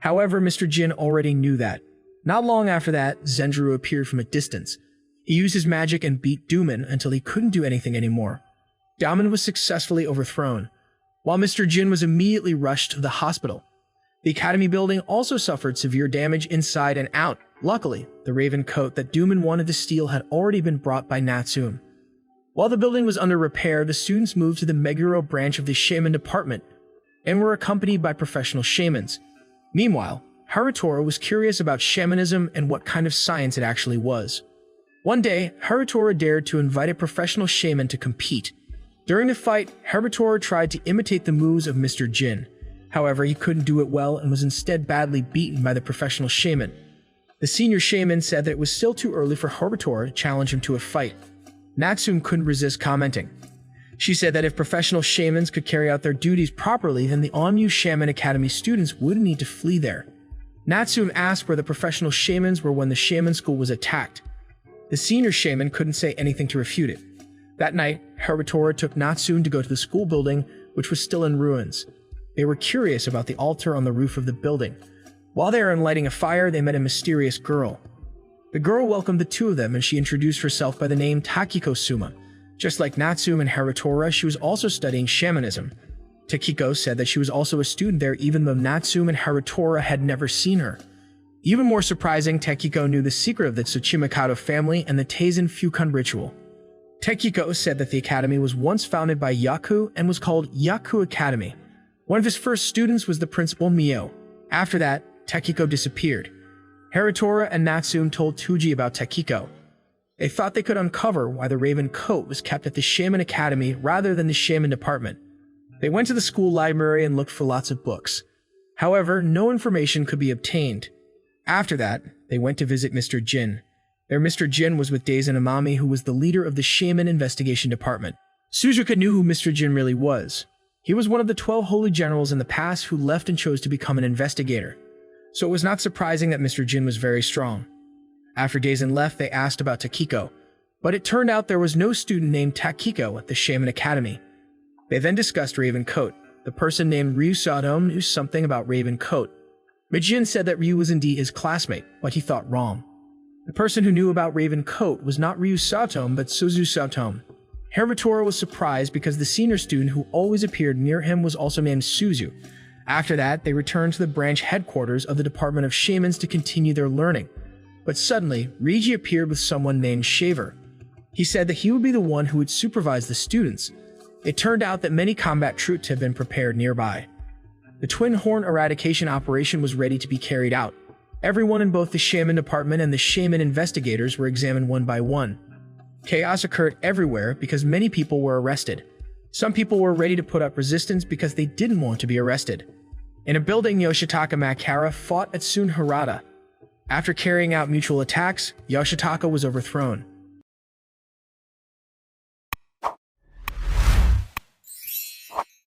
However, Mr. Jin already knew that. Not long after that, Zenjiro appeared from a distance. He used his magic and beat Duman until he couldn't do anything anymore. Daman was successfully overthrown, while Mr. Jin was immediately rushed to the hospital. The academy building also suffered severe damage inside and out. Luckily, the raven coat that Duman wanted to steal had already been brought by Natsume. While the building was under repair, the students moved to the Meguro branch of the shaman department and were accompanied by professional shamans. Meanwhile, Harutora was curious about shamanism and what kind of science it actually was. One day, Harutora dared to invite a professional shaman to compete. During the fight, Harutora tried to imitate the moves of Mr. Jin. However, he couldn't do it well and was instead badly beaten by the professional shaman. The senior shaman said that it was still too early for Harutora to challenge him to a fight. Natsume couldn't resist commenting. She said that if professional shamans could carry out their duties properly, then the Onmu Shaman Academy students wouldn't need to flee there. Natsume asked where the professional shamans were when the shaman school was attacked. The senior shaman couldn't say anything to refute it. That night, Harutora took Natsume to go to the school building, which was still in ruins. They were curious about the altar on the roof of the building. While they were lighting a fire, they met a mysterious girl. The girl welcomed the two of them, and she introduced herself by the name Takiko Suma. Just like Natsume and Harutora, she was also studying shamanism. Takiko said that she was also a student there, even though Natsume and Harutora had never seen her. Even more surprising, Takiko knew the secret of the Tsuchimikado family and the Taisen Fukun ritual. Takiko said that the academy was once founded by Yaku and was called Yaku Academy. One of his first students was the principal Mio. After that, Takiko disappeared. Harutora and Natsume told Tuji about Takiko. They thought they could uncover why the Raven Coat was kept at the Shaman Academy rather than the Shaman Department. They went to the school library and looked for lots of books. However, no information could be obtained. After that, they went to visit Mr. Jin. There, Mr. Jin was with Daisen Amami, who was the leader of the Shaman Investigation Department. Suzuka knew who Mr. Jin really was. He was one of the 12 holy generals in the past who left and chose to become an investigator. So it was not surprising that Mr. Jin was very strong. After Daisen left, they asked about Takiko, but it turned out there was no student named Takiko at the Shaman Academy. They then discussed Raven Coat. The person named Ryu Sadome knew something about Raven Coat. Majin said that Ryu was indeed his classmate, but he thought wrong. The person who knew about Raven Coat was not Ryu Satome, but Suzu Satome. Harutora was surprised because the senior student who always appeared near him was also named Suzu. After that, they returned to the branch headquarters of the Department of Shamans to continue their learning. But suddenly, Rigi appeared with someone named Shaver. He said that he would be the one who would supervise the students. It turned out that many combat troops had been prepared nearby. The Twin Horn eradication operation was ready to be carried out. Everyone in both the Shaman Department and the Shaman investigators were examined one by one. Chaos occurred everywhere because many people were arrested. Some people were ready to put up resistance because they didn't want to be arrested. In a building, Yoshitaka Makara fought Atsun Harada. After carrying out mutual attacks, Yoshitaka was overthrown.